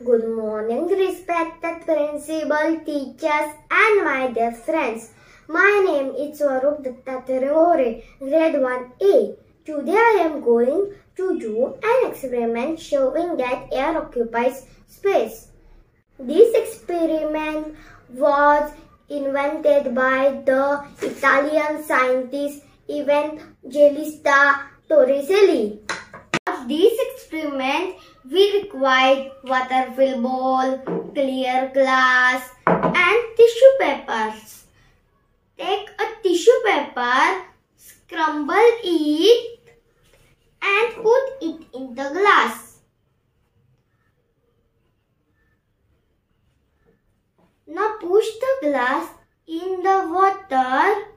Good morning, respected principal, teachers, and my dear friends. My name is Swaroop, grade 1A. Today I am going to do an experiment showing that air occupies space. This experiment was invented by the Italian scientist Evangelista Torricelli. For this experiment, we required water-filled bowl, clear glass, and tissue papers. Take a tissue paper, scramble it, and put it in the glass. Now push the glass in the water.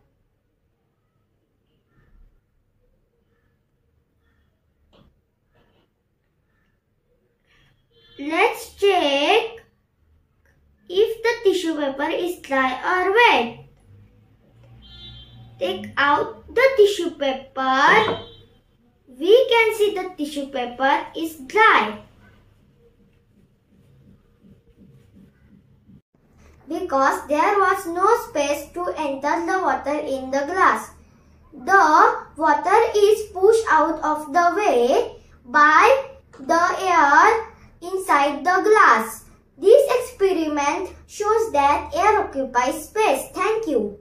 Let's check if the tissue paper is dry or wet. Take out the tissue paper. We can see the tissue paper is dry. Because there was no space to enter the water in the glass. The water is pushed out of the way by the air inside the glass. This experiment shows that air occupies space. Thank you.